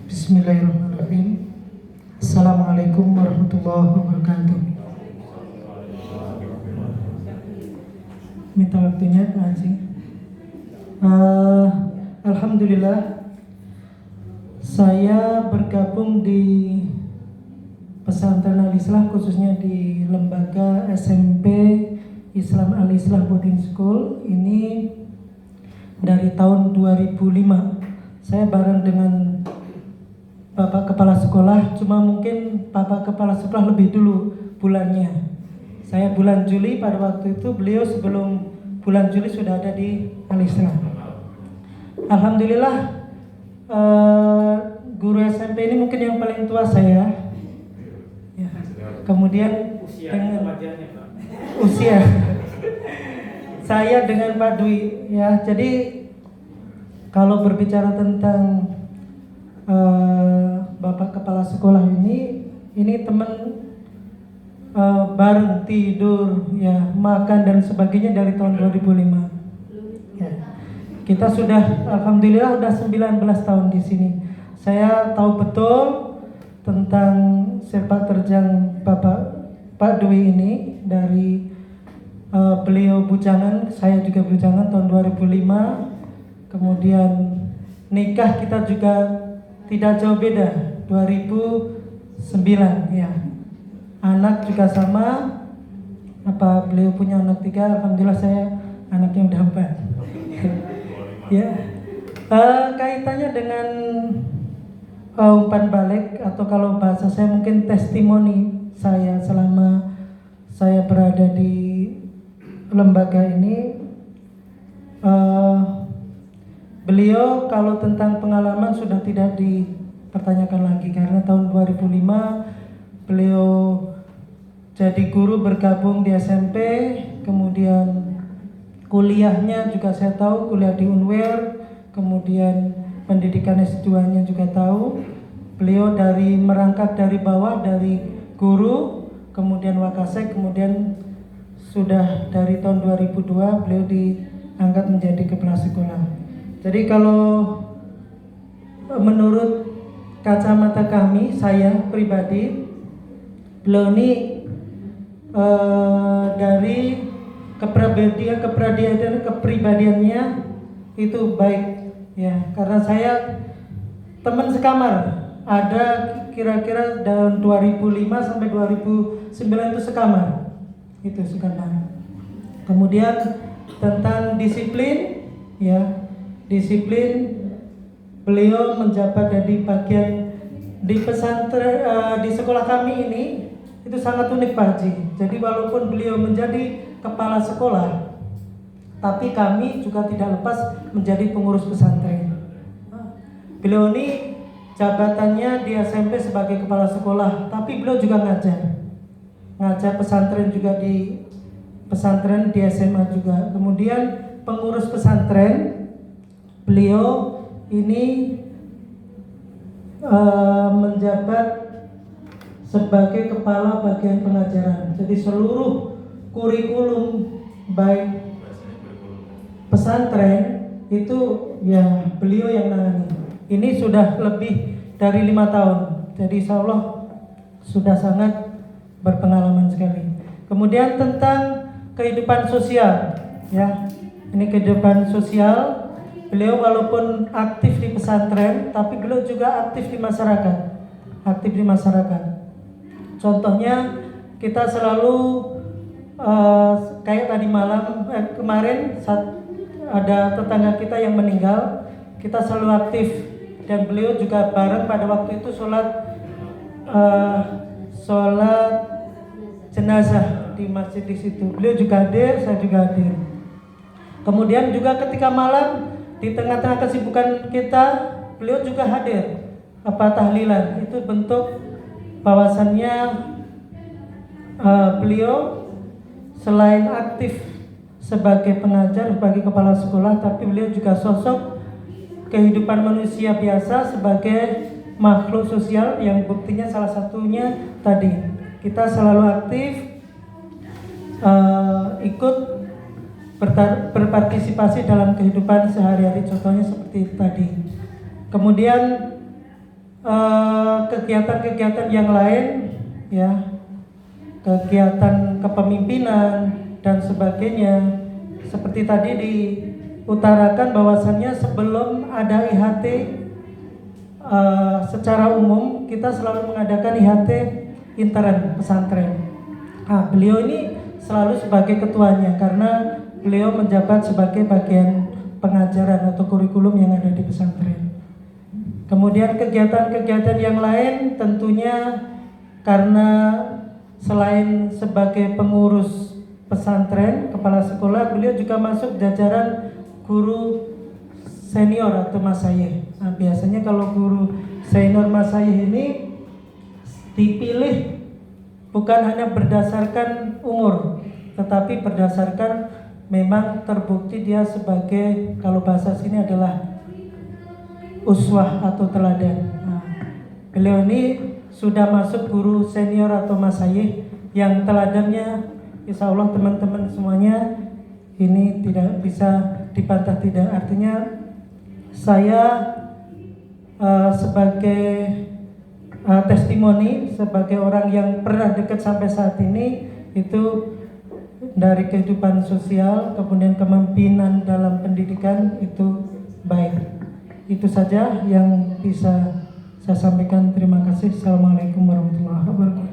Bismillahirrahmanirrahim. Assalamualaikum warahmatullahi wabarakatuh. Minta waktunya Pak Haji. Alhamdulillah, saya bergabung di pesantren Al-Islah, khususnya di lembaga SMP Islam Al-Islah Boarding School ini dari tahun 2005. Saya bareng dengan Bapak Kepala Sekolah, cuma mungkin Bapak Kepala Sekolah lebih dulu bulannya. Saya bulan Juli, pada waktu itu beliau sebelum bulan Juli sudah ada di Al-Islah. Alhamdulillah, guru SMP ini mungkin yang paling tua saya. Ya. Kemudian dengan usia saya dengan Pak Dwi, ya. Jadi kalau berbicara tentang Bapak Kepala Sekolah ini teman bareng tidur, ya, makan dan sebagainya dari tahun 2005. Ya. Kita sudah alhamdulillah sudah 19 tahun di sini. Saya tahu betul tentang sepak terjang Pak Dwi ini dari beliau bujangan, saya juga bujangan tahun 2005. Kemudian nikah kita juga tidak jauh beda, 2009, ya. Anak juga sama. Beliau punya anak 3, alhamdulillah saya anaknya udah 4. Ya. Kaitannya dengan umpan balik, atau kalau bahasa saya mungkin testimoni saya selama saya berada di lembaga ini. Beliau kalau tentang pengalaman sudah tidak dipertanyakan lagi, karena tahun 2005 beliau jadi guru, bergabung di SMP, kemudian kuliahnya juga saya tahu, kuliah di Unwer, kemudian pendidikan S2-nya juga tahu. Beliau merangkak dari bawah, dari guru, kemudian Wakasek, kemudian sudah dari tahun 2002 beliau diangkat menjadi kepala sekolah. Jadi kalau menurut kacamata kami, saya pribadi, beliau ini dari kepribadiannya itu baik, ya. Karena saya teman sekamar, ada kira-kira tahun 2005 sampai 2009 itu sekamar, itu sekamar. Kemudian tentang disiplin, ya. Disiplin, beliau menjabat dari bagian di pesantren di sekolah kami ini itu sangat unik Pak Haji. Jadi walaupun beliau menjadi kepala sekolah, tapi kami juga tidak lepas menjadi pengurus pesantren. Beliau ini jabatannya di SMP sebagai kepala sekolah, tapi beliau juga ngajar pesantren juga, di pesantren, di SMA juga. Kemudian pengurus pesantren, beliau ini menjabat sebagai kepala bagian pengajaran. Jadi seluruh kurikulum baik pesantren itu ya beliau yang nangani. Ini sudah lebih dari 5 tahun. Jadi insya Allah sudah sangat berpengalaman sekali. Kemudian tentang kehidupan sosial, ya. Ini kehidupan sosial. Beliau walaupun aktif di pesantren, tapi beliau juga aktif di masyarakat. Contohnya kita selalu kayak tadi malam, kemarin saat ada tetangga kita yang meninggal, kita selalu aktif, dan beliau juga bareng pada waktu itu sholat jenazah di masjid di situ. Beliau juga hadir, saya juga hadir. Kemudian juga ketika malam, di tengah-tengah kesibukan kita, beliau juga hadir tahlilan. Itu bentuk bahwasannya beliau selain aktif sebagai pengajar, sebagai kepala sekolah, tapi beliau juga sosok kehidupan manusia biasa sebagai makhluk sosial, yang buktinya salah satunya tadi kita selalu aktif ikut berpartisipasi dalam kehidupan sehari-hari, contohnya seperti tadi. Kemudian kegiatan-kegiatan yang lain, ya, kegiatan kepemimpinan dan sebagainya. Seperti tadi diutarakan bahwasannya sebelum ada IHT secara umum kita selalu mengadakan IHT intern pesantren. Nah, beliau ini selalu sebagai ketuanya karena beliau menjabat sebagai bagian pengajaran atau kurikulum yang ada di pesantren. Kemudian kegiatan-kegiatan yang lain tentunya karena selain sebagai pengurus pesantren, kepala sekolah, beliau juga masuk jajaran guru senior atau masayih. Nah, biasanya kalau guru senior masayih ini dipilih bukan hanya berdasarkan umur, tetapi berdasarkan memang terbukti dia sebagai, kalau bahasa sini adalah uswah atau teladan. Nah, beliau ini sudah masuk guru senior atau masayih yang teladannya insya Allah teman-teman semuanya ini tidak bisa dibantah tidak. Artinya saya sebagai testimoni, sebagai orang yang pernah dekat sampai saat ini, itu dari kehidupan sosial kemudian kepemimpinan dalam pendidikan itu baik. Itu saja yang bisa saya sampaikan. Terima kasih. Assalamualaikum warahmatullahi wabarakatuh.